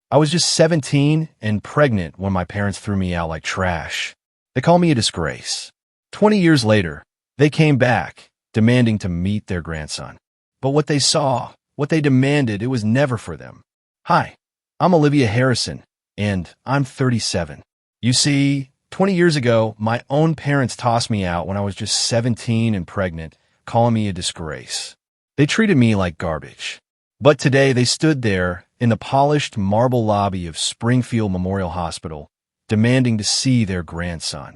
I was just 17 and pregnant when my parents threw me out like trash. They called me a disgrace. 20 years later, they came back, demanding to meet their grandson. But what they saw, what they demanded, it was never for them. Hi, I'm Olivia Harrison, and I'm 37. You see, 20 years ago, my own parents tossed me out when I was just 17 and pregnant, calling me a disgrace. They treated me like garbage. But today they stood there in the polished marble lobby of Springfield Memorial Hospital, demanding to see their grandson.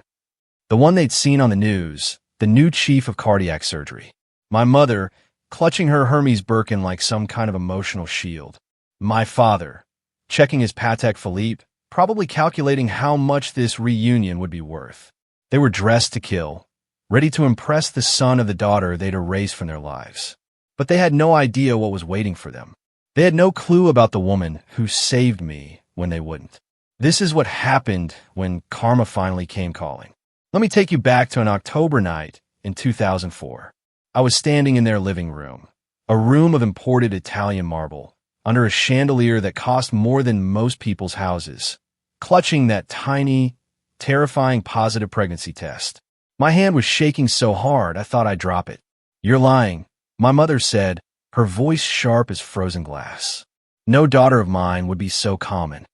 The one they'd seen on the news, the new chief of cardiac surgery. My mother, clutching her Hermes Birkin like some kind of emotional shield. My father, checking his Patek Philippe, probably calculating how much this reunion would be worth. They were dressed to kill, ready to impress the son of the daughter they'd erased from their lives. But they had no idea what was waiting for them. They had no clue about the woman who saved me when they wouldn't. This is what happened when karma finally came calling. Let me take you back to an October night in 2004. I was standing in their living room, a room of imported Italian marble, under a chandelier that cost more than most people's houses, clutching that tiny, terrifying positive pregnancy test. My hand was shaking so hard I thought I'd drop it. "You're lying," my mother said, her voice sharp as frozen glass. No daughter of mine would be so common.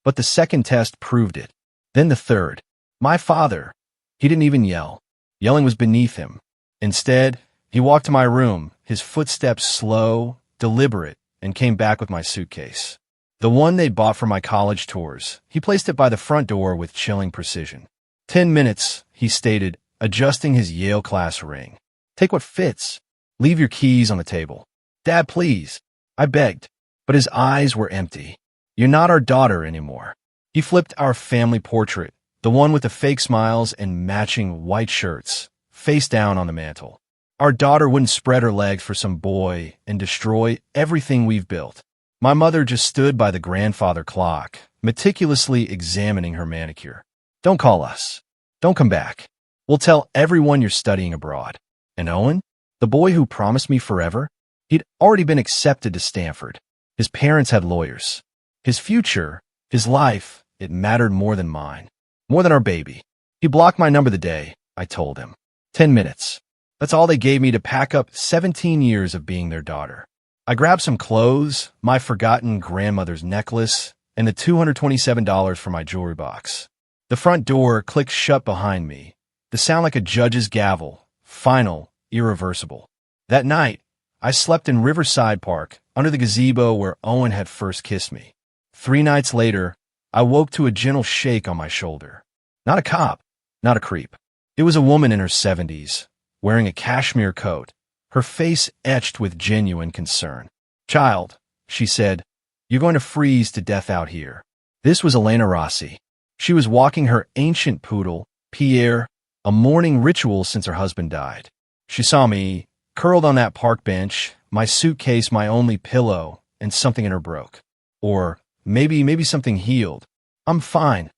But the second test proved it. Then the third. My father. He didn't even yell. Yelling was beneath him. Instead, he walked to my room, his footsteps slow, deliberate, and came back with my suitcase. The one they'd bought for my college tours. He placed it by the front door with chilling precision. 10 minutes, he stated, adjusting his Yale class ring. "Take what fits. Leave your keys on the table." "Dad, please," I begged, but his eyes were empty. "You're not our daughter anymore." He flipped our family portrait, the one with the fake smiles and matching white shirts, face down on the mantel. Our daughter wouldn't spread her legs for some boy and destroy everything we've built. My mother just stood by the grandfather clock, meticulously examining her manicure. "Don't call us. Don't come back. We'll tell everyone you're studying abroad." And Owen, the boy who promised me forever, he'd already been accepted to Stanford. His parents had lawyers. His future, his life, it mattered more than mine, more than our baby. He blocked my number the day, I told him. 10 minutes. That's all they gave me to pack up 17 years of being their daughter. I grabbed some clothes, my forgotten grandmother's necklace, and the $227 for my jewelry box. The front door clicked shut behind me, the sound like a judge's gavel, final, irreversible. That night, I slept in Riverside Park, under the gazebo where Owen had first kissed me. 3 nights later, I woke to a gentle shake on my shoulder. Not a cop, not a creep. It was a woman in her 70s, wearing a cashmere coat, her face etched with genuine concern. "Child," she said, "you're going to freeze to death out here." This was Elena Rossi. She was walking her ancient poodle, Pierre, a mourning ritual since her husband died. She saw me, curled on that park bench, my suitcase my only pillow, and something in her broke. Or maybe something healed. "I'm fine,"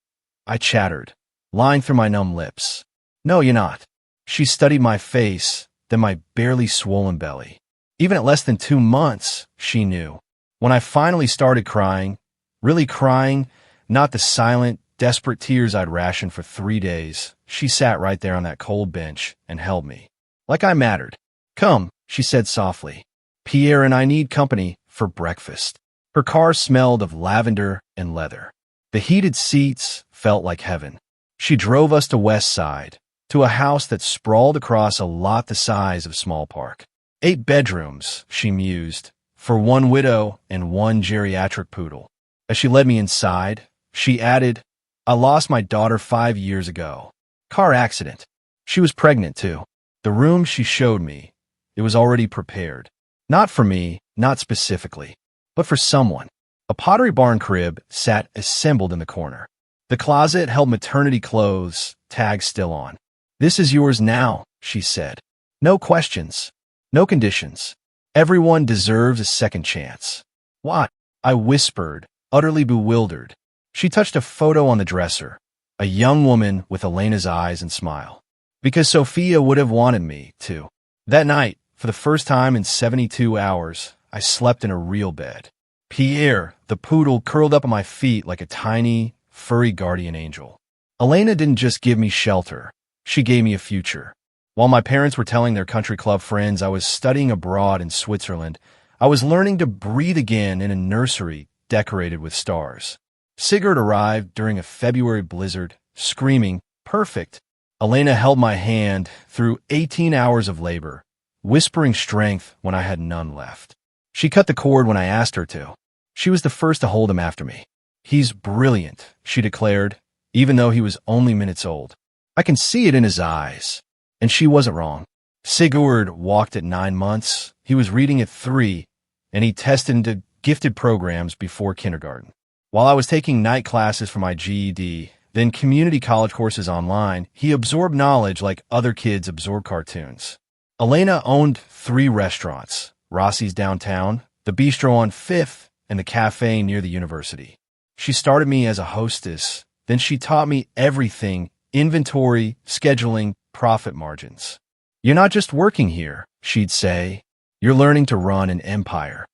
I chattered, lying through my numb lips. "No, you're not." She studied my face, then my barely swollen belly. Even at less than 2 months, she knew. When I finally started crying, really crying, not the silent, desperate tears I'd rationed for 3 days, she sat right there on that cold bench and held me. Like I mattered. "Come," she said softly. "Pierre and I need company for breakfast." Her car smelled of lavender and leather. The heated seats felt like heaven. She drove us to West Side, to a house that sprawled across a lot the size of Small Park. 8 bedrooms, she mused, for 1 widow and 1 geriatric poodle. As she led me inside, she added, "I lost my daughter 5 years ago. Car accident." She was pregnant, too. The room she showed me, it was already prepared. Not for me, not specifically, but for someone. A Pottery Barn crib sat assembled in the corner. The closet held maternity clothes, tags still on. "This is yours now," she said. "No questions, no conditions. Everyone deserves a second chance." "What?" I whispered, utterly bewildered. She touched a photo on the dresser, a young woman with Elena's eyes and smile. "Because Sophia would have wanted me to." That night, for the first time in 72 hours, I slept in a real bed. Pierre, the poodle, curled up on my feet like a tiny, furry guardian angel. Elena didn't just give me shelter. She gave me a future. While my parents were telling their country club friends I was studying abroad in Switzerland, I was learning to breathe again in a nursery decorated with stars. Sigurd arrived during a February blizzard, screaming, "Perfect!" Elena held my hand through 18 hours of labor, whispering strength when I had none left. She cut the cord when I asked her to. She was the first to hold him after me. "He's brilliant," she declared, even though he was only minutes old. I can see it in his eyes. And she wasn't wrong. Sigurd walked at 9 months, he was reading at 3, and he tested into gifted programs before kindergarten. While I was taking night classes for my GED, then community college courses online, he absorbed knowledge like other kids absorb cartoons. Elena owned 3 restaurants, Rossi's downtown, the bistro on 5th, and the cafe near the university. She started me as a hostess, then she taught me everything: inventory, scheduling, profit margins. "You're not just working here," she'd say. "You're learning to run an empire."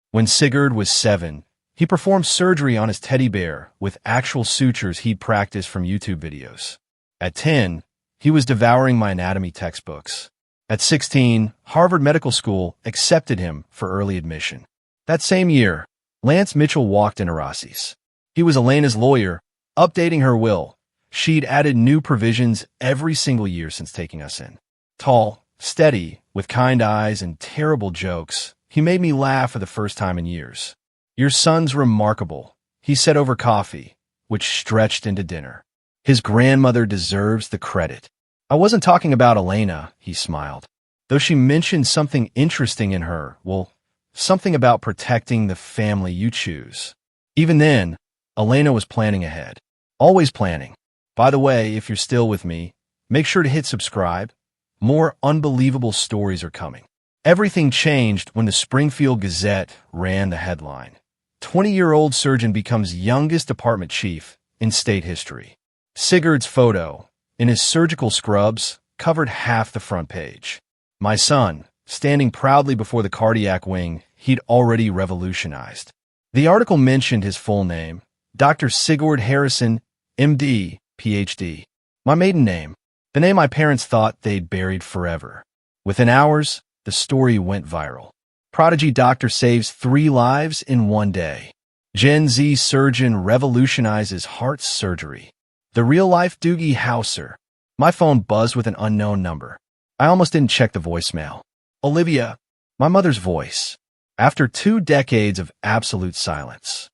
When Sigurd was 7, he performed surgery on his teddy bear with actual sutures he'd practiced from YouTube videos. At 10, he was devouring my anatomy textbooks. At 16, Harvard Medical School accepted him for early admission. That same year, Lance Mitchell walked into Rossi's. He was Elena's lawyer, updating her will. She'd added new provisions every single year since taking us in. Tall, steady, with kind eyes and terrible jokes, he made me laugh for the first time in years. "Your son's remarkable," he said over coffee, which stretched into dinner. "His grandmother deserves the credit." "I wasn't talking about Elena," he smiled. "Though she mentioned something interesting in her, well, something about protecting the family you choose." Even then, Elena was planning ahead. Always planning. By the way, if you're still with me, make sure to hit subscribe. More unbelievable stories are coming. Everything changed when the Springfield Gazette ran the headline: 20-year-old surgeon becomes youngest department chief in state history. Sigurd's photo, in his surgical scrubs, covered half the front page. My son, standing proudly before the cardiac wing he'd already revolutionized. The article mentioned his full name, Dr. Sigurd Harrison, MD, PhD. My maiden name, the name my parents thought they'd buried forever. Within hours, the story went viral. Prodigy doctor saves 3 lives in 1 day. Gen Z surgeon revolutionizes heart surgery. The real-life Doogie Howser. My phone buzzed with an unknown number. I almost didn't check the voicemail. "Olivia," my mother's voice. After 2 decades of absolute silence.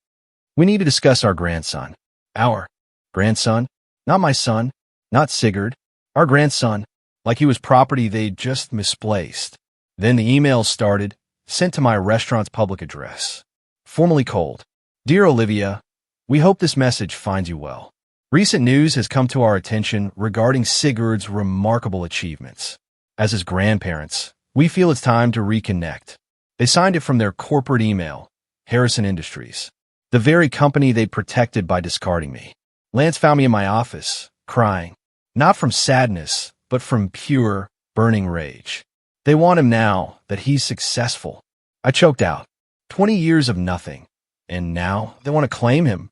"We need to discuss our grandson." "Our grandson? Not my son, not Sigurd. Our grandson," like he was property they'd just misplaced. Then the email started, sent to my restaurant's public address. Formally cold. "Dear Olivia, we hope this message finds you well. Recent news has come to our attention regarding Sigurd's remarkable achievements. As his grandparents, we feel it's time to reconnect." They signed it from their corporate email, Harrison Industries, the very company they'd protected by discarding me. Lance found me in my office, crying. Not from sadness, but from pure, burning rage. They want him now that he's successful. I choked out. 20 years of nothing. And now they want to claim him.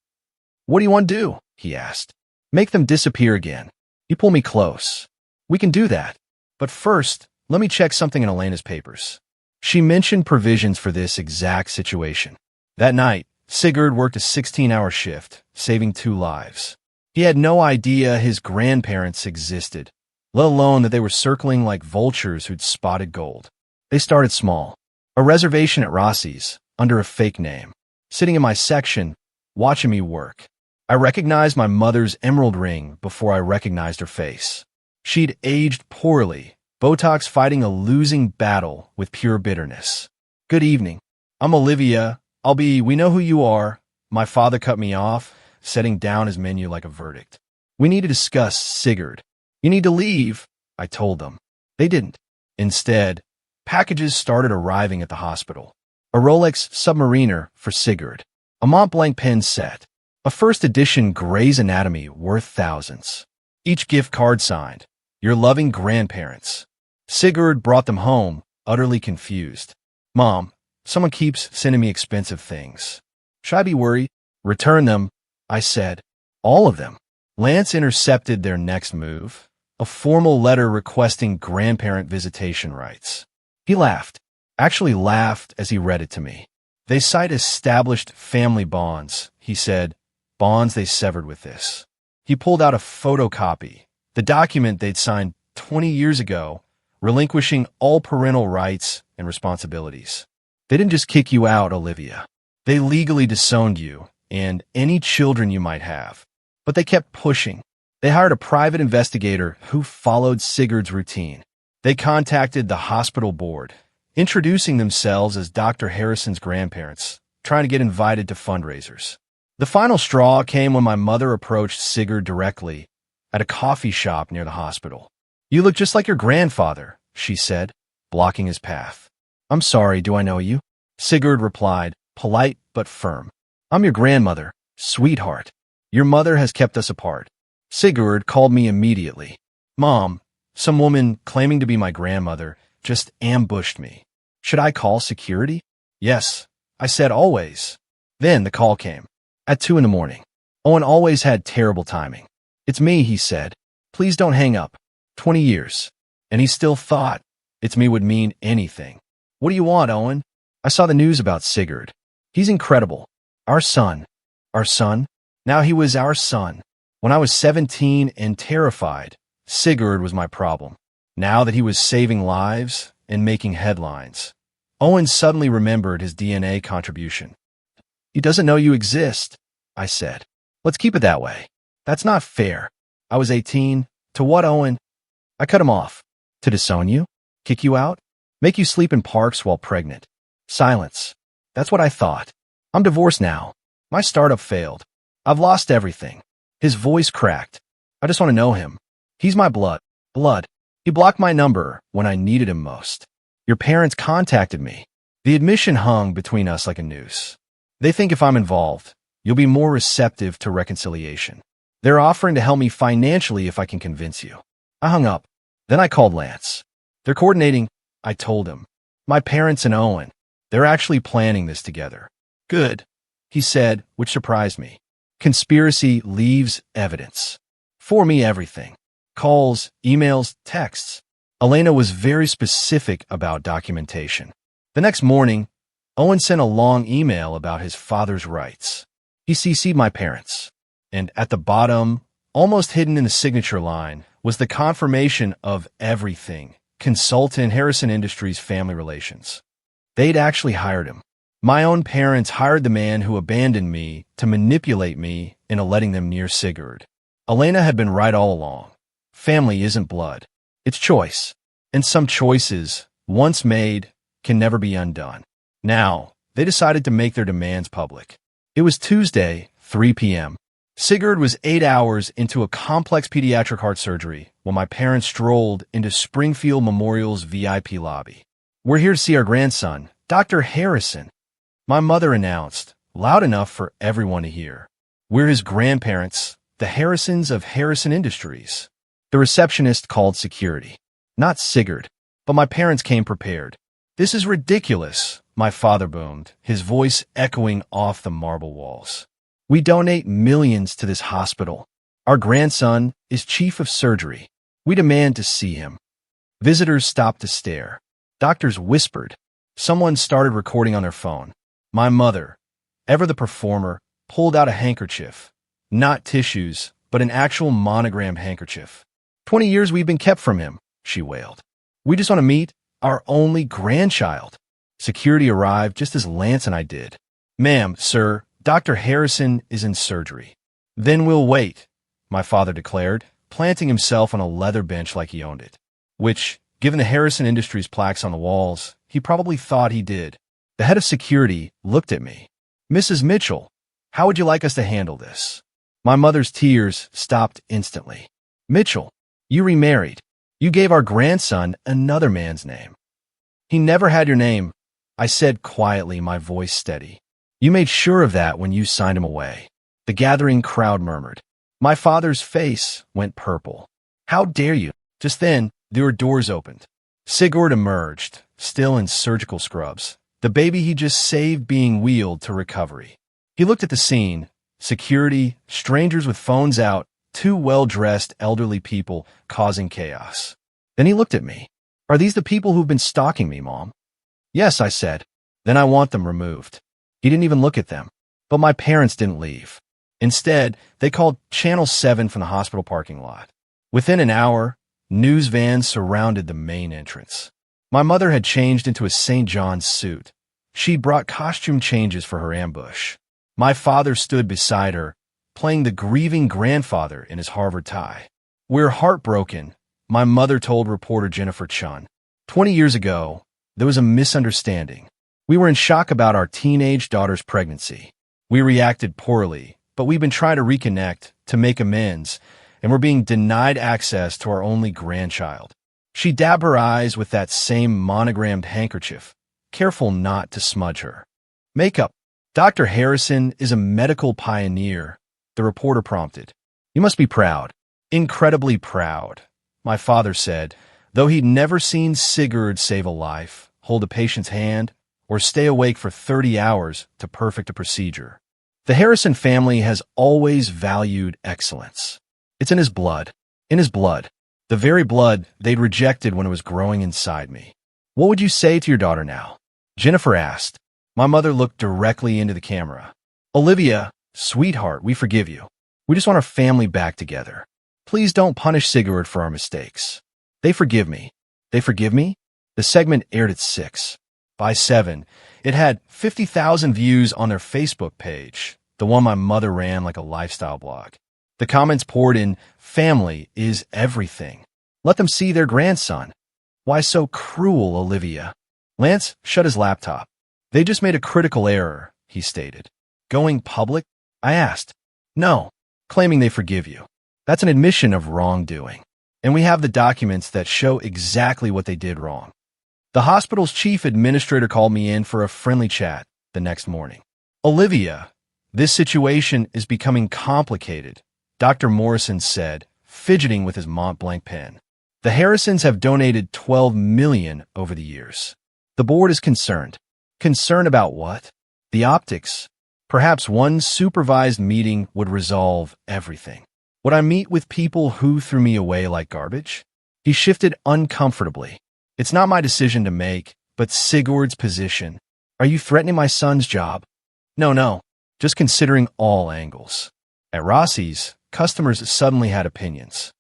"What do you want to do?" he asked. "Make them disappear again." He pulled me close. "We can do that. But first, let me check something in Elena's papers." She mentioned provisions for this exact situation. That night, Sigurd worked a 16-hour shift, saving 2 lives. He had no idea his grandparents existed, let alone that they were circling like vultures who'd spotted gold. They started small. A reservation at Rossi's, under a fake name. Sitting in my section, watching me work. I recognized my mother's emerald ring before I recognized her face. She'd aged poorly, Botox fighting a losing battle with pure bitterness. "Good evening. I'm Olivia. We know who you are." My father cut me off, setting down his menu like a verdict. "We need to discuss Sigurd." "You need to leave," I told them. They didn't. Instead, packages started arriving at the hospital. A Rolex Submariner for Sigurd. A Mont Blanc pen set. A first edition Grey's Anatomy worth thousands. Each gift card signed, "Your loving grandparents." Sigurd brought them home, utterly confused. "Mom, someone keeps sending me expensive things." Should I be worried? Return them, I said. All of them. Lance intercepted their next move, a formal letter requesting grandparent visitation rights. He laughed, actually laughed as he read it to me. They cite established family bonds, he said, bonds they severed with this. He pulled out a photocopy, the document they'd signed 20 years ago, relinquishing all parental rights and responsibilities. They didn't just kick you out, Olivia. They legally disowned you and any children you might have. But they kept pushing. They hired a private investigator who followed Sigurd's routine. They contacted the hospital board, introducing themselves as Dr. Harrison's grandparents, trying to get invited to fundraisers. The final straw came when my mother approached Sigurd directly at a coffee shop near the hospital. You look just like your grandfather, she said, blocking his path. I'm sorry, do I know you? Sigurd replied, polite but firm. I'm your grandmother, sweetheart. Your mother has kept us apart. Sigurd called me immediately. Mom, some woman claiming to be my grandmother just ambushed me. Should I call security? Yes, I said always. Then the call came. At 2 a.m. Owen always had terrible timing. It's me, he said. Please don't hang up. 20 years. And he still thought it's me would mean anything. What do you want, Owen? I saw the news about Sigurd. He's incredible. Our son. Our son? Now he was our son. When I was 17 and terrified, Sigurd was my problem. Now that he was saving lives and making headlines, Owen suddenly remembered his DNA contribution. He doesn't know you exist, I said. Let's keep it that way. That's not fair. I was 18. To what, Owen? I cut him off. To disown you? Kick you out? Make you sleep in parks while pregnant? Silence. That's what I thought. I'm divorced now. My startup failed. I've lost everything. His voice cracked. I just want to know him. He's my blood. Blood. He blocked my number when I needed him most. Your parents contacted me. The admission hung between us like a noose. They think if I'm involved, you'll be more receptive to reconciliation. They're offering to help me financially if I can convince you. I hung up. Then I called Lance. They're coordinating, I told him. My parents and Owen. They're actually planning this together. Good, he said, which surprised me. Conspiracy leaves evidence. For me, everything. Calls, emails, texts. Elena was very specific about documentation. The next morning, Owen sent a long email about his father's rights. He CC'd my parents. And at the bottom, almost hidden in the signature line, was the confirmation of everything. Consultant Harrison Industries Family Relations. They'd actually hired him. My own parents hired the man who abandoned me to manipulate me into letting them near Sigurd. Elena had been right all along. Family isn't blood. It's choice. And some choices, once made, can never be undone. Now, they decided to make their demands public. It was Tuesday, 3 p.m. Sigurd was 8 hours into a complex pediatric heart surgery when my parents strolled into Springfield Memorial's VIP lobby. We're here to see our grandson, Dr. Harrison. My mother announced, loud enough for everyone to hear. We're his grandparents, the Harrisons of Harrison Industries. The receptionist called security. Not Sigurd, but my parents came prepared. This is ridiculous, my father boomed, his voice echoing off the marble walls. We donate millions to this hospital. Our grandson is chief of surgery. We demand to see him. Visitors stopped to stare. Doctors whispered. Someone started recording on their phone. My mother, ever the performer, pulled out a handkerchief. Not tissues, but an actual monogram handkerchief. 20 years we've been kept from him, she wailed. We just want to meet our only grandchild. Security arrived just as Lance and I did. Ma'am, sir, Dr. Harrison is in surgery. Then we'll wait, my father declared, planting himself on a leather bench like he owned it. Which, given the Harrison Industries plaques on the walls, he probably thought he did. The head of security looked at me. Mrs. Mitchell, how would you like us to handle this? My mother's tears stopped instantly. Mitchell, you remarried. You gave our grandson another man's name. He never had your name, I said quietly, my voice steady. You made sure of that when you signed him away. The gathering crowd murmured. My father's face went purple. How dare you? Just then, their doors opened. Sigurd emerged, still in surgical scrubs, the baby he just saved being wheeled to recovery. He looked at the scene. Security, strangers with phones out, two well-dressed elderly people causing chaos. Then he looked at me. Are these the people who've been stalking me, Mom? Yes, I said. Then I want them removed. He didn't even look at them. But my parents didn't leave. Instead, they called Channel 7 from the hospital parking lot. Within an hour, news vans surrounded the main entrance. My mother had changed into a St. John's suit. She brought costume changes for her ambush. My father stood beside her, playing the grieving grandfather in his Harvard tie. We're heartbroken, my mother told reporter Jennifer Chun. 20 years ago, there was a misunderstanding. We were in shock about our teenage daughter's pregnancy. We reacted poorly, but we've been trying to reconnect, to make amends, and we're being denied access to our only grandchild. She dabbed her eyes with that same monogrammed handkerchief, careful not to smudge her. Makeup. Dr. Harrison is a medical pioneer, the reporter prompted. You must be proud. Incredibly proud, my father said, though he'd never seen Sigurd save a life, hold a patient's hand, or stay awake for 30 hours to perfect a procedure. The Harrison family has always valued excellence. It's in his blood. In his blood. The very blood they'd rejected when it was growing inside me. What would you say to your daughter now? Jennifer asked. My mother looked directly into the camera. Olivia, sweetheart, we forgive you. We just want our family back together. Please don't punish Sigurd for our mistakes. They forgive me. They forgive me? The segment aired at 6. By 7, it had 50,000 views on their Facebook page, the one my mother ran like a lifestyle blog. The comments poured in, family is everything. Let them see their grandson. Why so cruel, Olivia? Lance shut his laptop. They just made a critical error, he stated. Going public? I asked. No, claiming they forgive you. That's an admission of wrongdoing. And we have the documents that show exactly what they did wrong. The hospital's chief administrator called me in for a friendly chat the next morning. Olivia, this situation is becoming complicated, Dr. Morrison said, fidgeting with his Mont Blanc pen. The Harrisons have donated $12 million over the years. The board is concerned. Concerned about what? The optics. Perhaps one supervised meeting would resolve everything. Would I meet with people who threw me away like garbage? He shifted uncomfortably. It's not my decision to make, but Sigurd's position. Are you threatening my son's job? No, just considering all angles. At Rossi's, customers suddenly had opinions.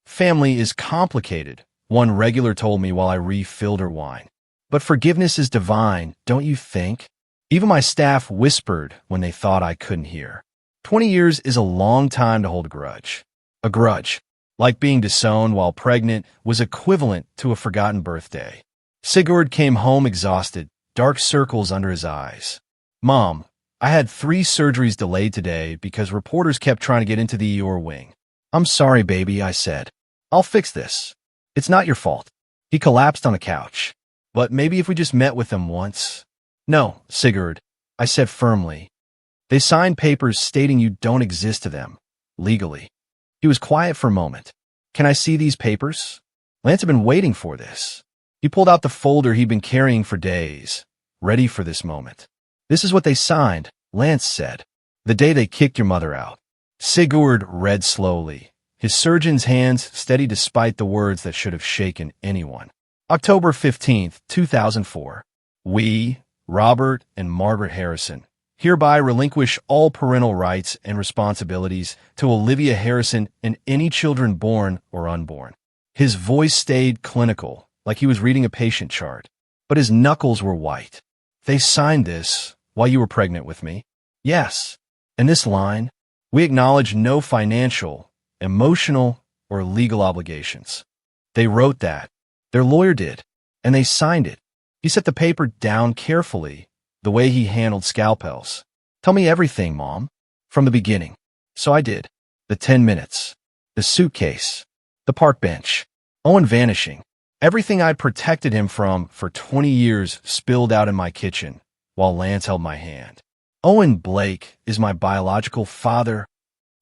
Family is complicated, one regular told me while I refilled her wine. But forgiveness is divine, don't you think? Even my staff whispered when they thought I couldn't hear. 20 years is a long time to hold a grudge. A grudge, like being disowned while pregnant, was equivalent to a forgotten birthday. Sigurd came home exhausted, dark circles under his eyes. Mom, I had 3 surgeries delayed today because reporters kept trying to get into the ER wing. I'm sorry, baby, I said. I'll fix this. It's not your fault. He collapsed on the couch. But maybe if we just met with them once. No, Sigurd, I said firmly. They signed papers stating you don't exist to them, legally. He was quiet for a moment. Can I see these papers? Lance had been waiting for this. He pulled out the folder he'd been carrying for days, ready for this moment. This is what they signed, Lance said. The day they kicked your mother out. Sigurd read slowly, his surgeon's hands steady despite the words that should have shaken anyone. October 15th, 2004. We, Robert and Margaret Harrison, hereby relinquish all parental rights and responsibilities to Olivia Harrison and any children born or unborn. His voice stayed clinical, like he was reading a patient chart, but his knuckles were white. They signed this while you were pregnant with me? Yes. And this line, we acknowledge no financial, emotional, or legal obligations. They wrote that. Their lawyer did, and they signed it. He set the paper down carefully, the way he handled scalpels. Tell me everything, Mom, from the beginning. So I did. The 10 minutes. The suitcase. The park bench. Owen vanishing. Everything I'd protected him from for 20 years spilled out in my kitchen, while Lance held my hand. Owen Blake is my biological father.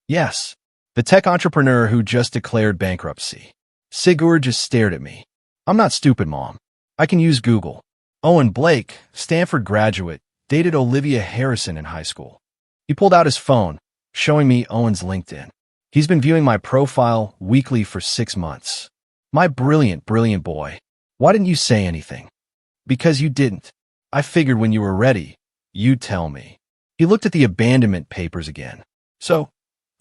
Yes, the tech entrepreneur who just declared bankruptcy. Sigurd just stared at me. I'm not stupid, Mom. I can use Google. Owen Blake, Stanford graduate, dated Olivia Harrison in high school. He pulled out his phone, showing me Owen's LinkedIn. He's been viewing my profile weekly for 6 months. My brilliant, brilliant boy. Why didn't you say anything? Because you didn't. I figured when you were ready, you'd tell me. He looked at the abandonment papers again. So,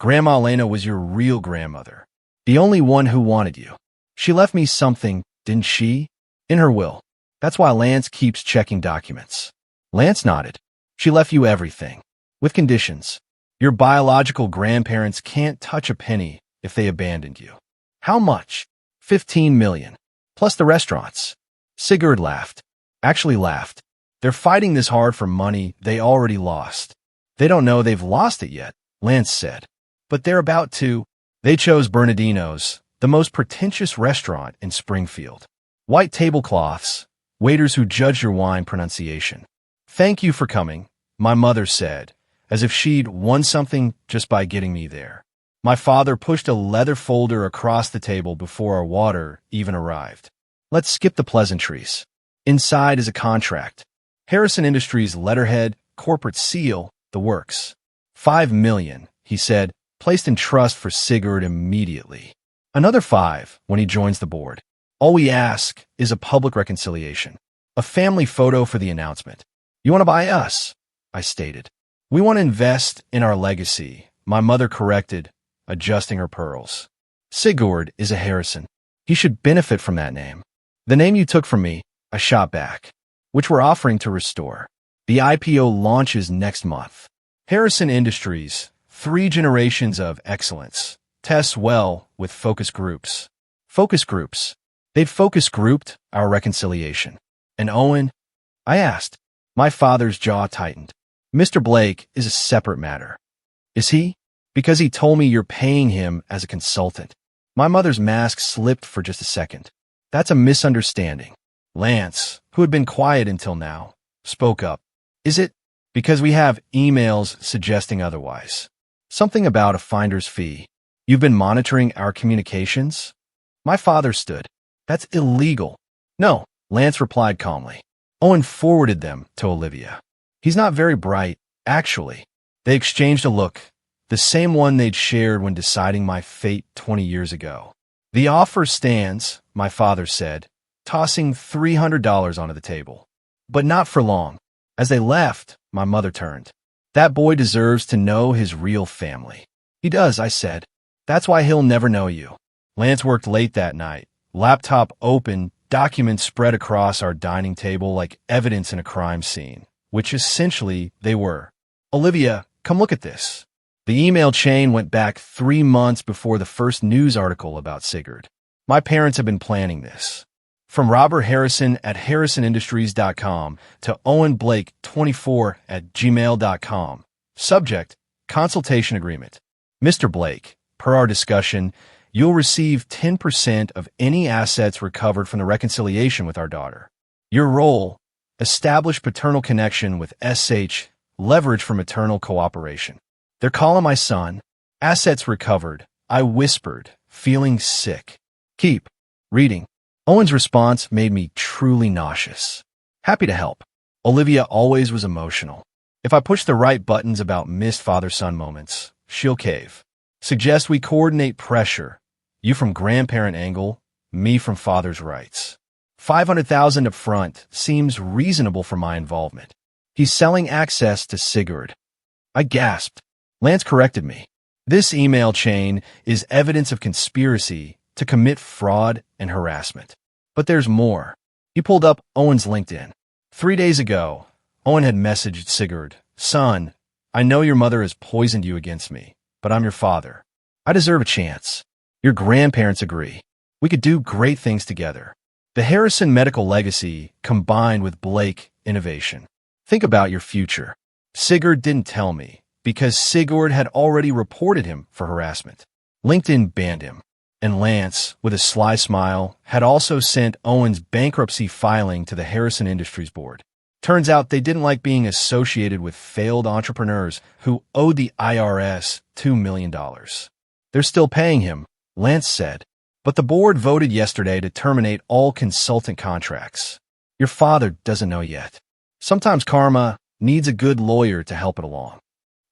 Grandma Elena was your real grandmother. The only one who wanted you. She left me something, didn't she? In her will. That's why Lance keeps checking documents. Lance nodded. She left you everything. With conditions. Your biological grandparents can't touch a penny if they abandoned you. How much? 15 million. Plus the restaurants. Sigurd laughed. Actually laughed. They're fighting this hard for money they already lost. They don't know they've lost it yet, Lance said. But they're about to. They chose Bernardino's, the most pretentious restaurant in Springfield. White tablecloths, waiters who judge your wine pronunciation. Thank you for coming, my mother said, as if she'd won something just by getting me there. My father pushed a leather folder across the table before our water even arrived. Let's skip the pleasantries. Inside is a contract. Harrison Industries letterhead, corporate seal, the works. 5 million, he said, placed in trust for Sigurd immediately. Another 5 when he joins the board. All we ask is a public reconciliation. A family photo for the announcement. You want to buy us? I stated. We want to invest in our legacy, my mother corrected, adjusting her pearls. Sigurd is a Harrison. He should benefit from that name. The name you took from me, I shot back, which we're offering to restore. The IPO launches next month. Harrison Industries, 3 generations of excellence, tests well with focus groups. Focus groups. They'd focus grouped our reconciliation. And Owen? I asked. My father's jaw tightened. Mr. Blake is a separate matter. Is he? Because he told me you're paying him as a consultant. My mother's mask slipped for just a second. That's a misunderstanding. Lance, who had been quiet until now, spoke up. Is it? Because we have emails suggesting otherwise. Something about a finder's fee. You've been monitoring our communications? My father stood. That's illegal. No, Lance replied calmly. Owen forwarded them to Olivia. He's not very bright, actually. They exchanged a look, the same one they'd shared when deciding my fate 20 years ago. The offer stands, my father said, tossing $300 onto the table. But not for long. As they left, my mother turned. That boy deserves to know his real family. He does, I said. That's why he'll never know you. Lance worked late that night. Laptop open, documents spread across our dining table like evidence in a crime scene, which essentially they were. Olivia, come look at this. The email chain went back 3 months before the first news article about Sigurd. My parents have been planning this. From Robert Harrison at harrisonindustries.com to Owen Blake 24 at gmail.com. Subject, consultation agreement. Mr. Blake, per our discussion, you'll receive 10% of any assets recovered from the reconciliation with our daughter. Your role, establish paternal connection with SH, leverage for maternal cooperation. They're calling my son. Assets recovered. I whispered, feeling sick. Keep reading. Owen's response made me truly nauseous. Happy to help. Olivia always was emotional. If I push the right buttons about missed father-son moments, she'll cave. Suggest we coordinate pressure. You from grandparent angle, me from father's rights. $500,000 up front seems reasonable for my involvement. He's selling access to Sigurd. I gasped. Lance corrected me. This email chain is evidence of conspiracy to commit fraud and harassment. But there's more. He pulled up Owen's LinkedIn. 3 days ago, Owen had messaged Sigurd, Son, I know your mother has poisoned you against me, but I'm your father. I deserve a chance. Your grandparents agree. We could do great things together. The Harrison medical legacy combined with Blake innovation. Think about your future. Sigurd didn't tell me because Sigurd had already reported him for harassment. LinkedIn banned him. And Lance, with a sly smile, had also sent Owen's bankruptcy filing to the Harrison Industries board. Turns out they didn't like being associated with failed entrepreneurs who owed the IRS $2 million. They're still paying him, Lance said, but the board voted yesterday to terminate all consultant contracts. Your father doesn't know yet. Sometimes karma needs a good lawyer to help it along.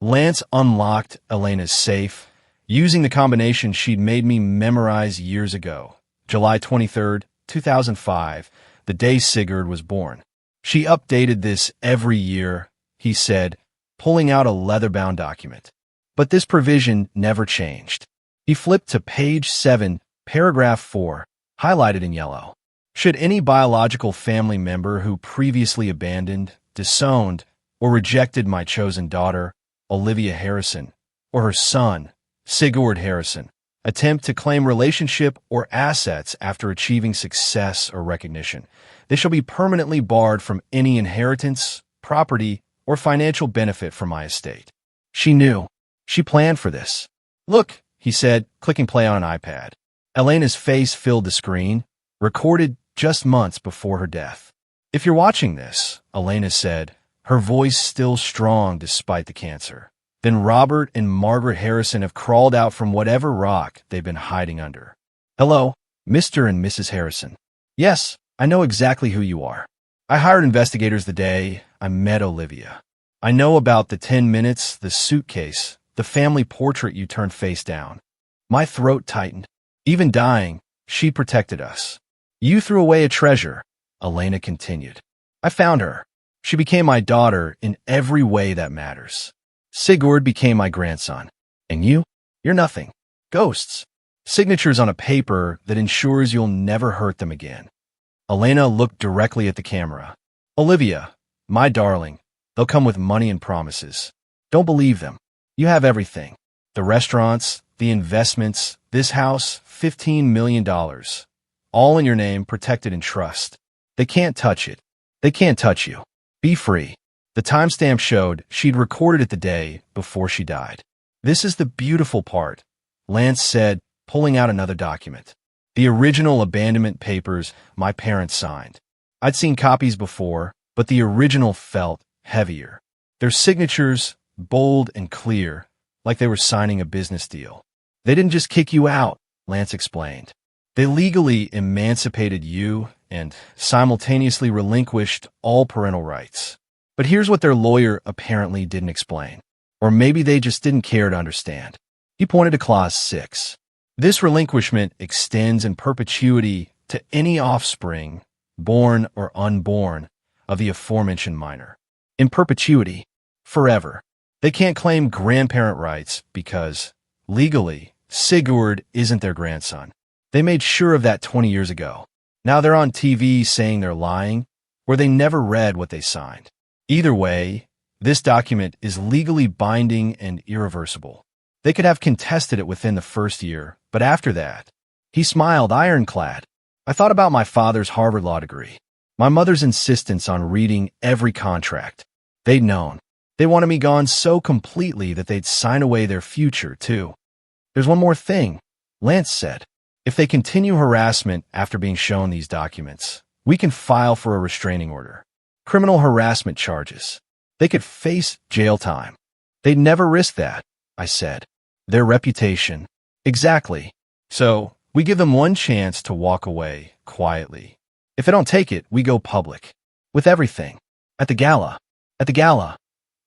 Lance unlocked Elena's safe, using the combination she'd made me memorize years ago. July 23rd, 2005, the day Sigurd was born. She updated this every year, he said, pulling out a leather-bound document. But this provision never changed. He flipped to page 7, paragraph 4, highlighted in yellow. Should any biological family member who previously abandoned, disowned, or rejected my chosen daughter, Olivia Harrison, or her son, Sigurd Harrison, attempt to claim relationship or assets after achieving success or recognition, they shall be permanently barred from any inheritance, property, or financial benefit from my estate. She knew. She planned for this. Look, he said, clicking play on an iPad. Elena's face filled the screen, recorded just months before her death. If you're watching this, Elena said, her voice still strong despite the cancer, then Robert and Margaret Harrison have crawled out from whatever rock they've been hiding under. Hello, Mr. and Mrs. Harrison. Yes, I know exactly who you are. I hired investigators the day I met Olivia. I know about the 10 minutes, the suitcase, the family portrait you turned face down. My throat tightened. Even dying, she protected us. You threw away a treasure, Elena continued. I found her. She became my daughter in every way that matters. Sigurd became my grandson. And you? You're nothing. Ghosts. Signatures on a paper that ensures you'll never hurt them again. Elena looked directly at the camera. Olivia, my darling, they'll come with money and promises. Don't believe them. You have everything. The restaurants, the investments, this house, $15 million. All in your name, protected in trust. They can't touch it. They can't touch you. Be free. The timestamp showed she'd recorded it the day before she died. This is the beautiful part, Lance said, pulling out another document. The original abandonment papers my parents signed. I'd seen copies before, but the original felt heavier. Their signatures, bold and clear, like they were signing a business deal. They didn't just kick you out, Lance explained. They legally emancipated you and simultaneously relinquished all parental rights. But here's what their lawyer apparently didn't explain. Or maybe they just didn't care to understand. He pointed to Clause 6. This relinquishment extends in perpetuity to any offspring, born or unborn, of the aforementioned minor. In perpetuity, forever. They can't claim grandparent rights because, legally, Sigurd isn't their grandson. They made sure of that 20 years ago. Now they're on TV saying they're lying, or they never read what they signed. Either way, this document is legally binding and irreversible. They could have contested it within the first year, but after that, he smiled ironclad. I thought about my father's Harvard law degree, my mother's insistence on reading every contract. They'd known. They wanted me gone so completely that they'd sign away their future, too. There's one more thing, Lance said. If they continue harassment after being shown these documents, we can file for a restraining order. Criminal harassment charges. They could face jail time. They'd never risk that, I said. Their reputation. Exactly. So, we give them one chance to walk away quietly. If they don't take it, we go public. With everything. At the gala. At the gala.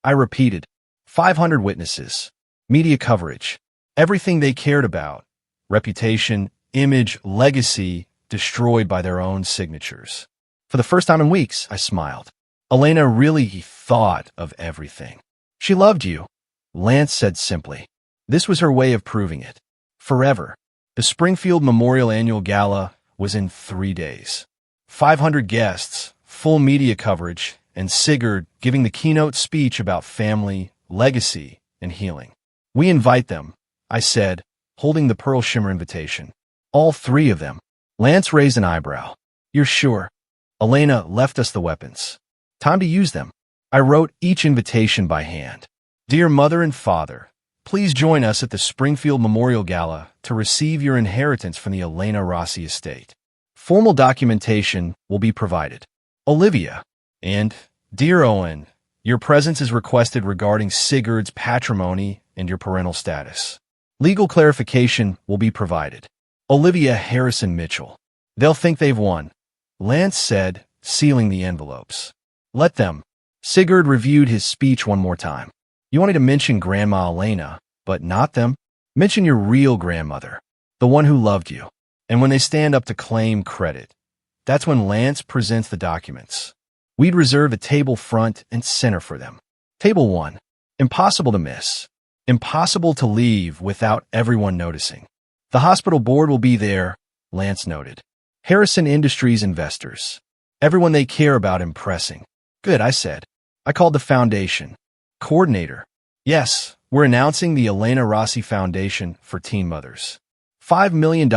I repeated. 500 witnesses. Media coverage. Everything they cared about. Reputation, image, legacy, destroyed by their own signatures. For the first time in weeks, I smiled. Elena really thought of everything. She loved you, Lance said simply. This was her way of proving it. Forever. The Springfield Memorial Annual Gala was in 3 days. 500 guests, full media coverage, and Sigurd giving the keynote speech about family, legacy, and healing. We invite them, I said, holding the pearl shimmer invitation. All 3 of them. Lance raised an eyebrow. You're sure? Elena left us the weapons. Time to use them. I wrote each invitation by hand. Dear Mother and Father, please join us at the Springfield Memorial Gala to receive your inheritance from the Elena Rossi estate. Formal documentation will be provided. Olivia, and Dear Owen, your presence is requested regarding Sigurd's patrimony and your parental status. Legal clarification will be provided. Olivia Harrison Mitchell. They'll think they've won, Lance said, sealing the envelopes. Let them. Sigurd reviewed his speech one more time. You wanted to mention Grandma Elena, but not them. Mention your real grandmother, the one who loved you. And when they stand up to claim credit, that's when Lance presents the documents. We'd reserve a table front and center for them. Table 1. Impossible to miss. Impossible to leave without everyone noticing. The hospital board will be there, Lance noted. Harrison Industries investors. Everyone they care about impressing. Good, I said. I called the foundation. Coordinator. Yes, we're announcing the Elena Rossi Foundation for Teen Mothers. $5 million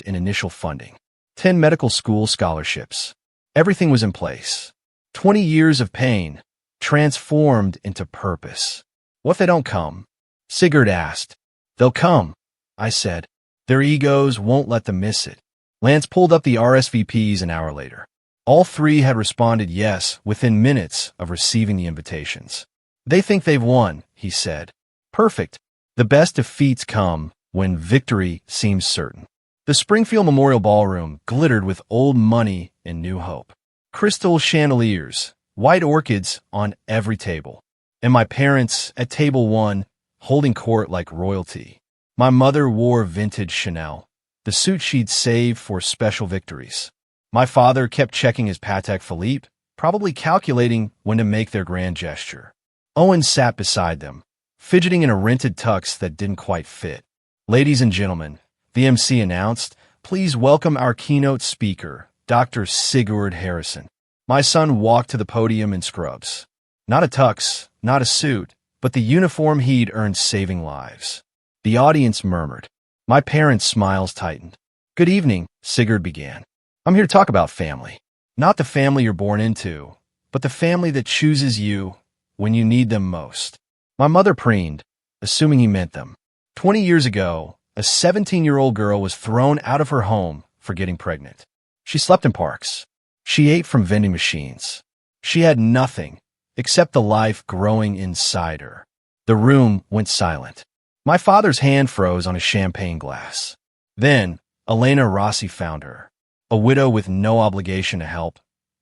in initial funding. 10 medical school scholarships. Everything was in place. 20 years of pain, transformed into purpose. What if they don't come? Sigurd asked. They'll come, I said. Their egos won't let them miss it. Lance pulled up the RSVPs an hour later. All 3 had responded yes within minutes of receiving the invitations. They think they've won, he said. Perfect. The best defeats come when victory seems certain. The Springfield Memorial Ballroom glittered with old money and new hope. Crystal chandeliers, white orchids on every table. And my parents at table 1, holding court like royalty. My mother wore vintage Chanel, the suit she'd saved for special victories. My father kept checking his Patek Philippe, probably calculating when to make their grand gesture. Owen sat beside them, fidgeting in a rented tux that didn't quite fit. Ladies and gentlemen, the MC announced, please welcome our keynote speaker, Dr. Sigurd Harrison. My son walked to the podium in scrubs. Not a tux, not a suit, but the uniform he'd earned saving lives. The audience murmured. My parents' smiles tightened. Good evening, Sigurd began. I'm here to talk about family. Not the family you're born into, but the family that chooses you when you need them most. My mother preened, assuming he meant them. 20 years ago, a 17-year-old girl was thrown out of her home for getting pregnant. She slept in parks. She ate from vending machines. She had nothing except the life growing inside her. The room went silent. My father's hand froze on a champagne glass. Then, Elena Rossi found her. A widow with no obligation to help,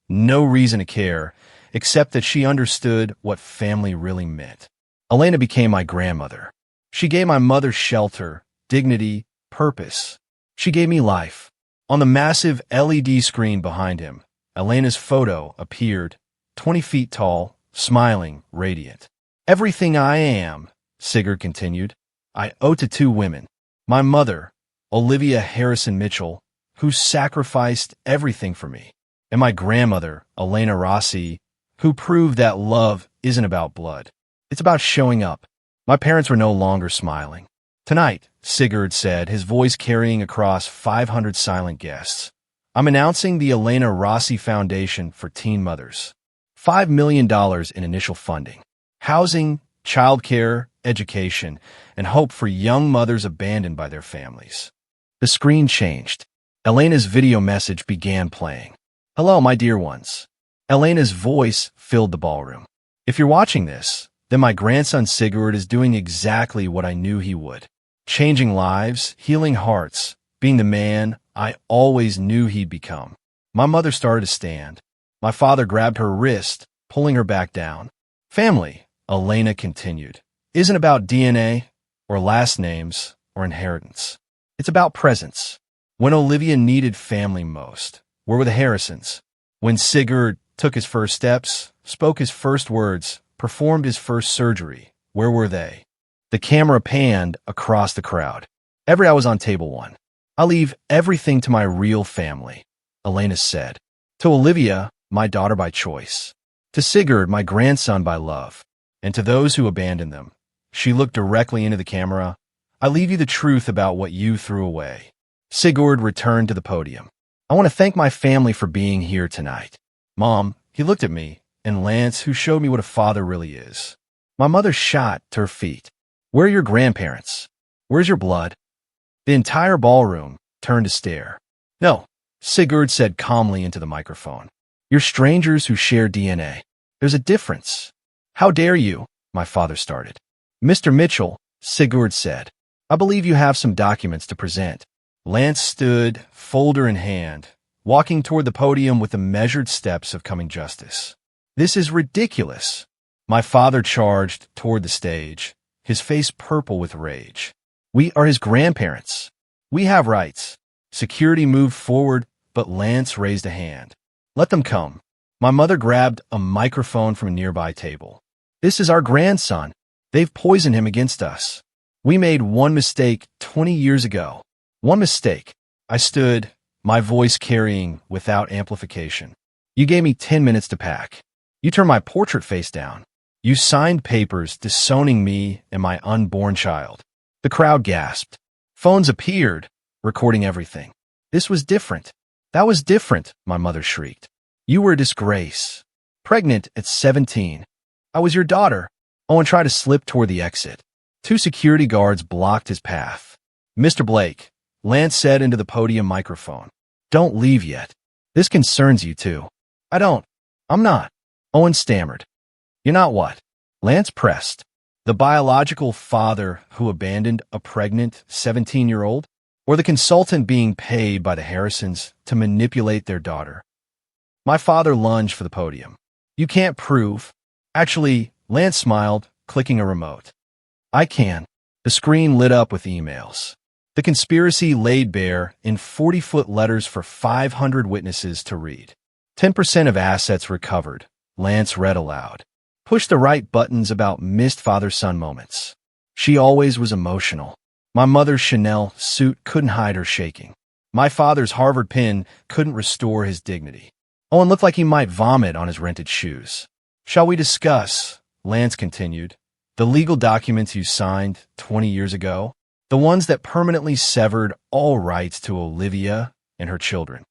no reason to care, except that she understood what family really meant. Elena became my grandmother. She gave my mother shelter, dignity, purpose. She gave me life. On the massive LED screen behind him, Elena's photo appeared, 20 feet tall, smiling, radiant. Everything I am, Sigurd continued, I owe to 2 women. My mother, Olivia Harrison Mitchell, who sacrificed everything for me, and my grandmother, Elena Rossi, who proved that love isn't about blood. It's about showing up. My parents were no longer smiling. Tonight, Sigurd said, his voice carrying across 500 silent guests, I'm announcing the Elena Rossi Foundation for Teen Mothers. $5 million in initial funding. Housing, childcare, education, and hope for young mothers abandoned by their families. The screen changed. Elena's video message began playing. Hello, my dear ones. Elena's voice filled the ballroom. If you're watching this, then my grandson Sigurd is doing exactly what I knew he would. Changing lives, healing hearts, being the man I always knew he'd become. My mother started to stand. My father grabbed her wrist, pulling her back down. Family, Elena continued, isn't about DNA or last names or inheritance. It's about presence. When Olivia needed family most, where were the Harrisons? When Sigurd took his first steps, spoke his first words, performed his first surgery, where were they? The camera panned across the crowd. I was on table 1. I'll leave everything to my real family, Elena said. To Olivia, my daughter by choice. To Sigurd, my grandson by love. And to those who abandoned them. She looked directly into the camera. I leave you the truth about what you threw away. Sigurd returned to the podium. I want to thank my family for being here tonight. Mom, he looked at me, and Lance, who showed me what a father really is. My mother shot to her feet. Where are your grandparents? Where's your blood? The entire ballroom turned to stare. No, Sigurd said calmly into the microphone. You're strangers who share DNA. There's a difference. How dare you? My father started. Mr. Mitchell, Sigurd said. I believe you have some documents to present. Lance stood, folder in hand, walking toward the podium with the measured steps of coming justice. This is ridiculous. My father charged toward the stage, his face purple with rage. We are his grandparents. We have rights. Security moved forward, but Lance raised a hand. Let them come. My mother grabbed a microphone from a nearby table. This is our grandson. They've poisoned him against us. We made one mistake 20 years ago. One mistake. I stood, my voice carrying without amplification. You gave me 10 minutes to pack. You turned my portrait face down. You signed papers disowning me and my unborn child. The crowd gasped. Phones appeared, recording everything. This was different. That was different, my mother shrieked. You were a disgrace. Pregnant at 17. I was your daughter. Owen tried to slip toward the exit. 2 security guards blocked his path. Mr. Blake, Lance said into the podium microphone. Don't leave yet. This concerns you too. I don't. I'm not. Owen stammered. You're not what? Lance pressed. The biological father who abandoned a pregnant 17-year-old? Or the consultant being paid by the Harrisons to manipulate their daughter? My father lunged for the podium. You can't prove. Actually, Lance smiled, clicking a remote. I can. The screen lit up with emails. The conspiracy laid bare in 40-foot letters for 500 witnesses to read. 10% of assets recovered, Lance read aloud. Push the right buttons about missed father-son moments. She always was emotional. My mother's Chanel suit couldn't hide her shaking. My father's Harvard pin couldn't restore his dignity. Owen looked like he might vomit on his rented shoes. Shall we discuss, Lance continued, the legal documents you signed 20 years ago? The ones that permanently severed all rights to Olivia and her children.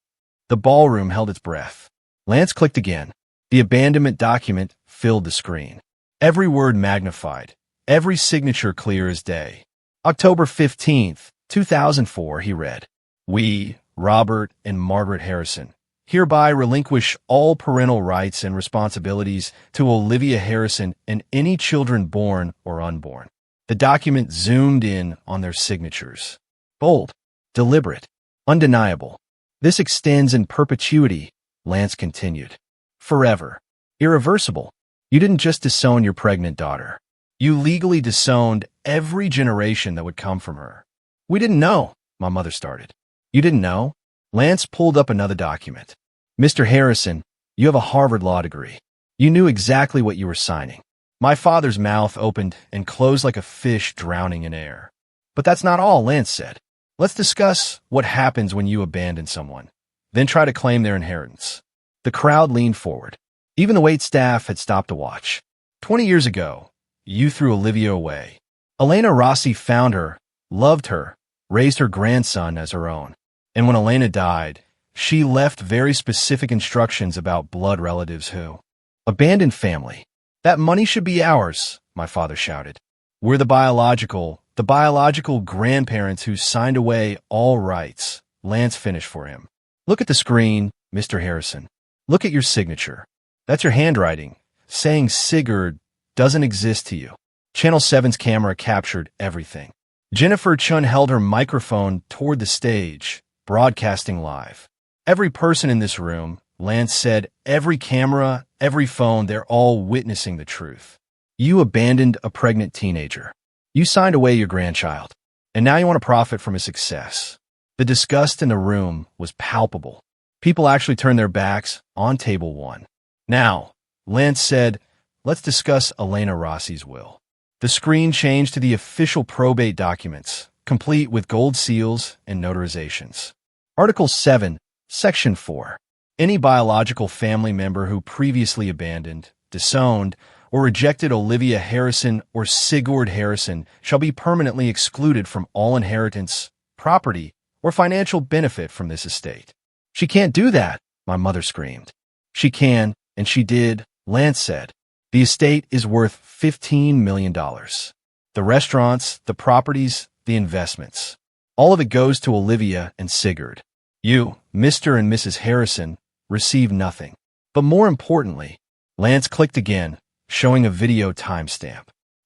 The ballroom held its breath. Lance clicked again. The abandonment document filled the screen. Every word magnified, every signature clear as day. October 15th, 2004, he read. We, Robert and Margaret Harrison, hereby relinquish all parental rights and responsibilities to Olivia Harrison and any children born or unborn. The document zoomed in on their signatures. Bold, deliberate, undeniable. This extends in perpetuity, Lance continued. Forever. Irreversible. You didn't just disown your pregnant daughter. You legally disowned every generation that would come from her. We didn't know, my mother started. You didn't know? Lance pulled up another document. Mr. Harrison, you have a Harvard law degree. You knew exactly what you were signing. My father's mouth opened and closed like a fish drowning in air. But that's not all, Lance said. Let's discuss what happens when you abandon someone, then try to claim their inheritance. The crowd leaned forward. Even the waitstaff had stopped to watch. 20 years ago, you threw Olivia away. Elena Rossi found her, loved her, raised her grandson as her own. And when Elena died, she left very specific instructions about blood relatives who abandoned family. That money should be ours, my father shouted. We're the biological grandparents who signed away all rights. Lance finished for him. Look at the screen, Mr. Harrison. Look at your signature. That's your handwriting, saying Sigurd doesn't exist to you. Channel 7's camera captured everything. Jennifer Chun held her microphone toward the stage, broadcasting live. Every person in this room, Lance said, every camera, every phone, they're all witnessing the truth. You abandoned a pregnant teenager. You signed away your grandchild. And now you want to profit from his success. The disgust in the room was palpable. People actually turned their backs on table 1. Now, Lance said, let's discuss Elena Rossi's will. The screen changed to the official probate documents, complete with gold seals and notarizations. Article 7, Section 4. Any biological family member who previously abandoned, disowned, or rejected Olivia Harrison or Sigurd Harrison shall be permanently excluded from all inheritance, property, or financial benefit from this estate. She can't do that, my mother screamed. She can, and she did, Lance said. The estate is worth $15 million. The restaurants, the properties, the investments. All of it goes to Olivia and Sigurd. You, Mr. and Mrs. Harrison, receive nothing. But more importantly, Lance clicked again, showing a video timestamp.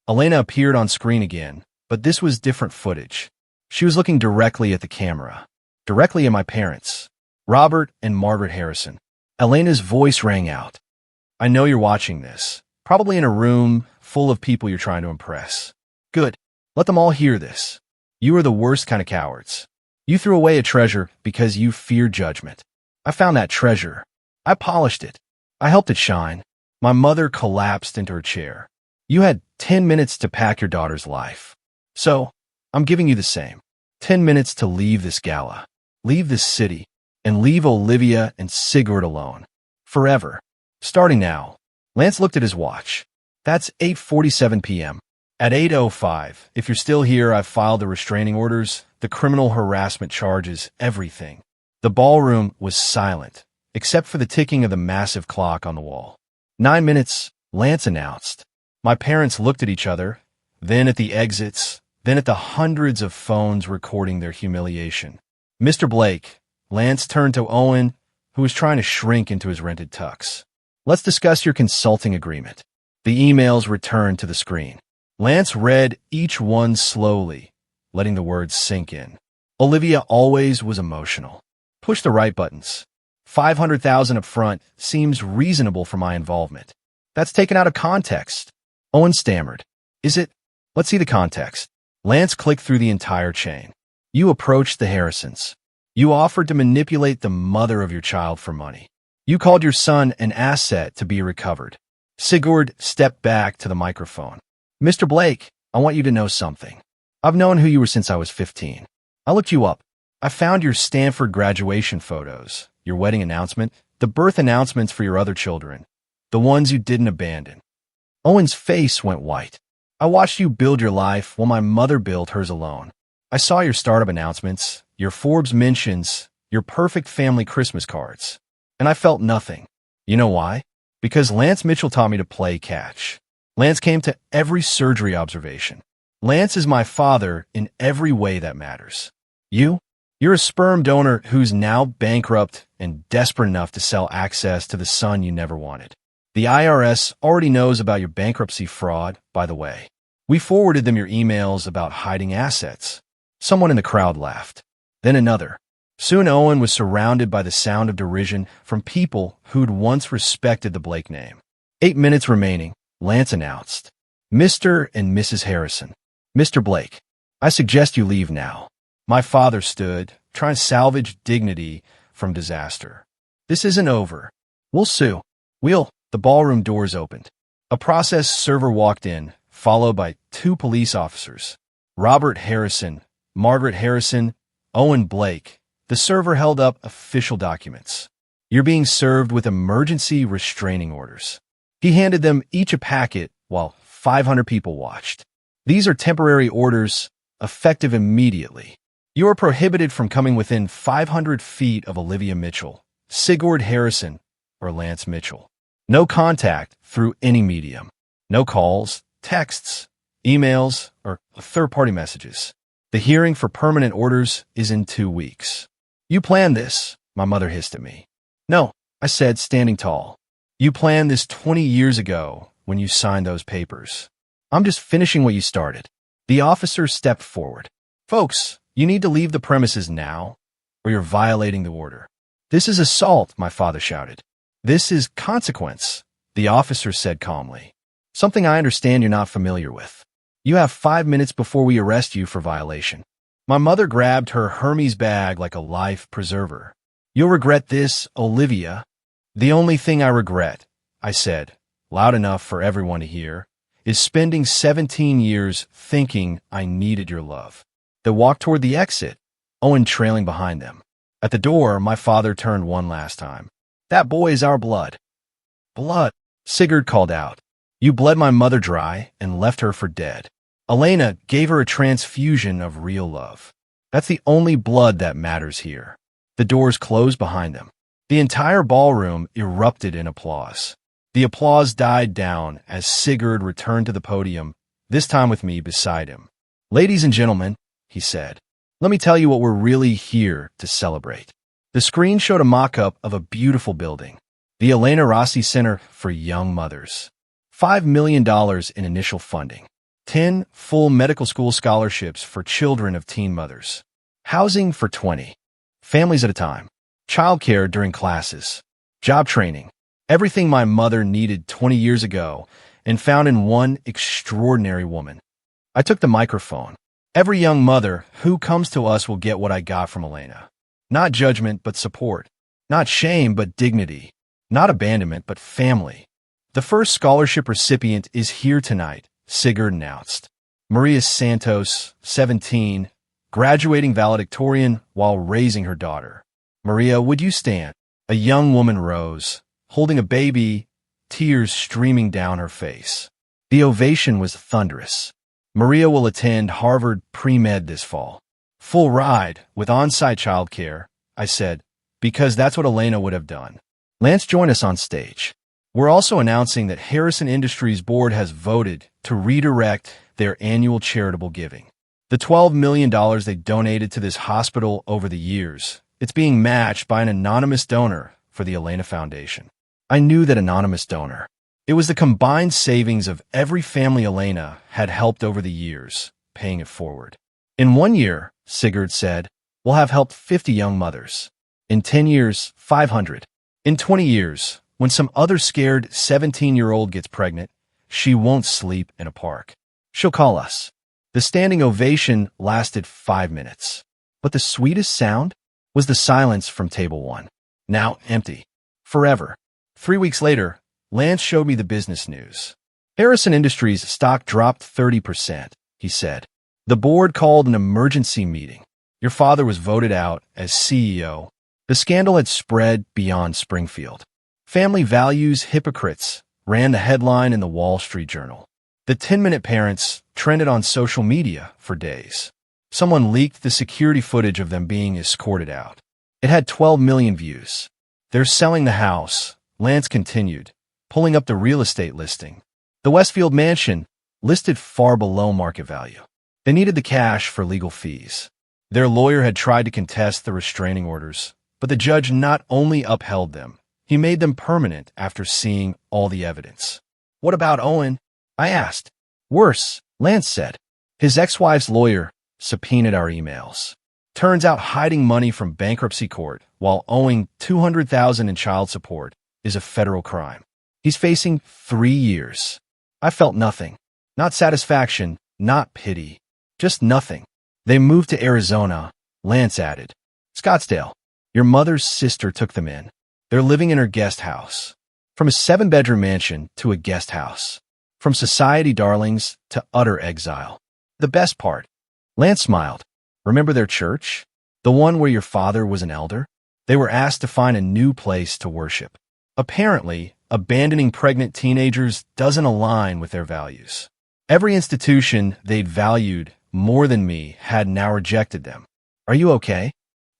Elena appeared on screen again, but this was different footage. She was looking directly at the camera, directly at my parents, Robert and Margaret Harrison. Elena's voice rang out. I know you're watching this. Probably in a room full of people you're trying to impress. Good. Let them all hear this. You are the worst kind of cowards. You threw away a treasure because you fear judgment. I found that treasure. I polished it. I helped it shine. My mother collapsed into her chair. You had 10 minutes to pack your daughter's life. So, I'm giving you the same. 10 minutes to leave this gala, leave this city, and leave Olivia and Sigurd alone. Forever. Starting now. Lance looked at his watch. That's 8:47 p.m. At 8:05, if you're still here, I've filed the restraining orders, the criminal harassment charges, everything. The ballroom was silent, except for the ticking of the massive clock on the wall. 9 minutes, Lance announced. My parents looked at each other, then at the exits, then at the hundreds of phones recording their humiliation. Mr. Blake, Lance turned to Owen, who was trying to shrink into his rented tux. Let's discuss your consulting agreement. The emails returned to the screen. Lance read each one slowly, letting the words sink in. Olivia always was emotional. Push the right buttons. $500,000 up front seems reasonable for my involvement. That's taken out of context. Owen stammered. Is it? Let's see the context. Lance clicked through the entire chain. You approached the Harrisons. You offered to manipulate the mother of your child for money. You called your son an asset to be recovered. Sigurd stepped back to the microphone. Mr. Blake, I want you to know something. I've known who you were since I was 15. I looked you up. I found your Stanford graduation photos, your wedding announcement, the birth announcements for your other children, the ones you didn't abandon. Owen's face went white. I watched you build your life while my mother built hers alone. I saw your startup announcements, your Forbes mentions, your perfect family Christmas cards. And I felt nothing. You know why? Because Lance Mitchell taught me to play catch. Lance came to every surgery observation. Lance is my father in every way that matters. You're a sperm donor who's now bankrupt and desperate enough to sell access to the son you never wanted. The IRS already knows about your bankruptcy fraud, by the way. We forwarded them your emails about hiding assets. Someone in the crowd laughed. Then another. Soon Owen was surrounded by the sound of derision from people who'd once respected the Blake name. 8 minutes remaining, Lance announced. Mr. and Mrs. Harrison. Mr. Blake, I suggest you leave now. My father stood, trying to salvage dignity from disaster. This isn't over. We'll sue. The ballroom doors opened. A process server walked in, followed by 2 police officers. Robert Harrison, Margaret Harrison, Owen Blake. The server held up official documents. You're being served with emergency restraining orders. He handed them each a packet while 500 people watched. These are temporary orders, effective immediately. You are prohibited from coming within 500 feet of Olivia Mitchell, Sigurd Harrison, or Lance Mitchell. No contact through any medium. No calls, texts, emails, or third-party messages. The hearing for permanent orders is in 2 weeks. You planned this, my mother hissed at me. No, I said, standing tall. You planned this 20 years ago when you signed those papers. I'm just finishing what you started. The officer stepped forward. Folks, you need to leave the premises now, or you're violating the order. This is assault, my father shouted. This is consequence, the officer said calmly. Something I understand you're not familiar with. You have 5 minutes before we arrest you for violation. My mother grabbed her Hermes bag like a life preserver. You'll regret this, Olivia. The only thing I regret, I said, loud enough for everyone to hear, is spending 17 years thinking I needed your love. They walked toward the exit, Owen trailing behind them. At the door, my father turned one last time. That boy is our blood. Blood, Sigurd called out. You bled my mother dry and left her for dead. Elena gave her a transfusion of real love. That's the only blood that matters here. The doors closed behind them. The entire ballroom erupted in applause. The applause died down as Sigurd returned to the podium, this time with me beside him. Ladies and gentlemen, he said, let me tell you what we're really here to celebrate. The screen showed a mock-up of a beautiful building, the Elena Rossi Center for Young Mothers. $5 million in initial funding. 10 full medical school scholarships for children of teen mothers. Housing for 20 families at a time. Childcare during classes. Job training. Everything my mother needed 20 years ago and found in one extraordinary woman. I took the microphone. Every young mother who comes to us will get what I got from Elena. Not judgment, but support. Not shame, but dignity. Not abandonment, but family. The first scholarship recipient is here tonight, Sigurd announced. Maria Santos, 17, graduating valedictorian while raising her daughter. Maria, would you stand? A young woman rose, holding a baby, tears streaming down her face. The ovation was thunderous. Maria will attend Harvard pre-med this fall. Full ride, with on-site childcare, I said, because that's what Elena would have done. Lance joined us on stage. We're also announcing that Harrison Industries Board has voted to redirect their annual charitable giving. The $12 million they donated to this hospital over the years, it's being matched by an anonymous donor for the Elena Foundation. I knew that anonymous donor. It was the combined savings of every family Elena had helped over the years, paying it forward. In 1 year, Sigurd said, we'll have helped 50 young mothers. In 10 years, 500. In 20 years, when some other scared 17-year-old gets pregnant, she won't sleep in a park. She'll call us. The standing ovation lasted 5 minutes. But the sweetest sound was the silence from table 1. Now empty. Forever. 3 weeks later, Lance showed me the business news. Harrison Industries stock dropped 30%, he said. The board called an emergency meeting. Your father was voted out as CEO. The scandal had spread beyond Springfield. Family values hypocrites ran the headline in the Wall Street Journal. The 10-minute parents trended on social media for days. Someone leaked the security footage of them being escorted out. It had 12 million views. They're selling the house, Lance continued, pulling up the real estate listing. The Westfield mansion, listed far below market value. They needed the cash for legal fees. Their lawyer had tried to contest the restraining orders, but the judge not only upheld them, he made them permanent after seeing all the evidence. What about Owen? I asked. Worse, Lance said. His ex-wife's lawyer subpoenaed our emails. Turns out hiding money from bankruptcy court while owing $200,000 in child support is a federal crime. He's facing 3 years. I felt nothing. Not satisfaction, not pity. Just nothing. They moved to Arizona, Lance added. Scottsdale. Your mother's sister took them in. They're living in her guest house. From a 7-bedroom mansion to a guest house. From society darlings to utter exile. The best part. Lance smiled. Remember their church? The one where your father was an elder? They were asked to find a new place to worship. Apparently, abandoning pregnant teenagers doesn't align with their values. Every institution they'd valued more than me had now rejected them. Are you okay?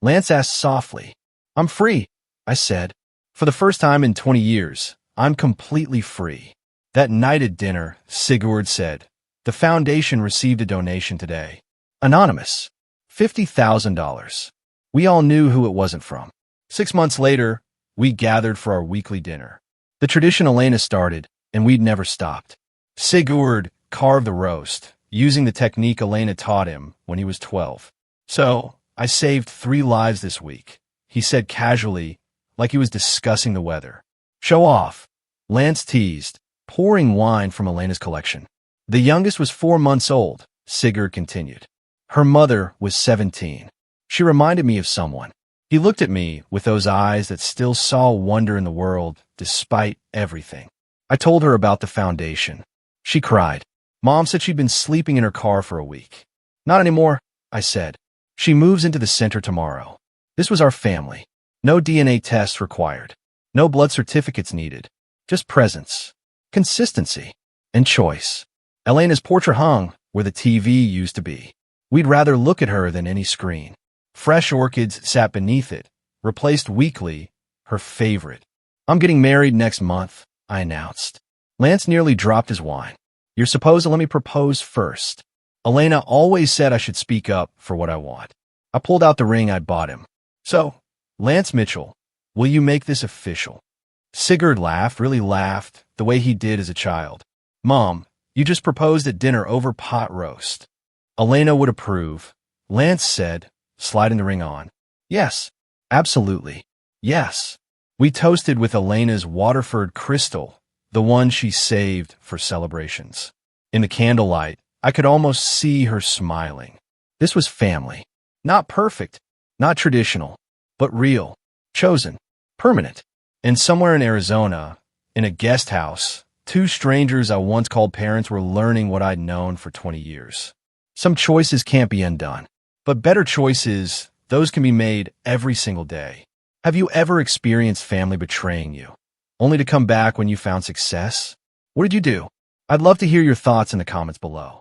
Lance asked softly. I'm free, I said. For the first time in 20 years, I'm completely free. That night at dinner, Sigurd said, the foundation received a donation today. Anonymous. $50,000. We all knew who it wasn't from. 6 months later, we gathered for our weekly dinner. The tradition Elena started, and we'd never stopped. Sigurd carved the roast, using the technique Elena taught him when he was 12. So, I saved 3 lives this week, he said casually, like he was discussing the weather. Show off, Lance teased, pouring wine from Elena's collection. The youngest was 4 months old, Sigurd continued. Her mother was 17. She reminded me of someone. He looked at me with those eyes that still saw wonder in the world despite everything. I told her about the foundation. She cried. Mom said she'd been sleeping in her car for a week. Not anymore, I said. She moves into the center tomorrow. This was our family. No DNA tests required. No blood certificates needed. Just presence, consistency, and choice. Elena's portrait hung where the TV used to be. We'd rather look at her than any screen. Fresh orchids sat beneath it, replaced weekly, her favorite. I'm getting married next month, I announced. Lance nearly dropped his wine. You're supposed to let me propose first. Elena always said I should speak up for what I want. I pulled out the ring I'd bought him. So, Lance Mitchell, will you make this official? Sigurd laughed, really laughed, the way he did as a child. Mom, you just proposed at dinner over pot roast. Elena would approve, Lance said, sliding the ring on. Yes, absolutely. Yes. We toasted with Elena's Waterford crystal, the one she saved for celebrations. In the candlelight, I could almost see her smiling. This was family. Not perfect, not traditional, but real, chosen, permanent. And somewhere in Arizona, in a guest house, two strangers I once called parents were learning what I'd known for 20 years. Some choices can't be undone, but better choices, those can be made every single day. Have you ever experienced family betraying you, only to come back when you found success? What did you do? I'd love to hear your thoughts in the comments below.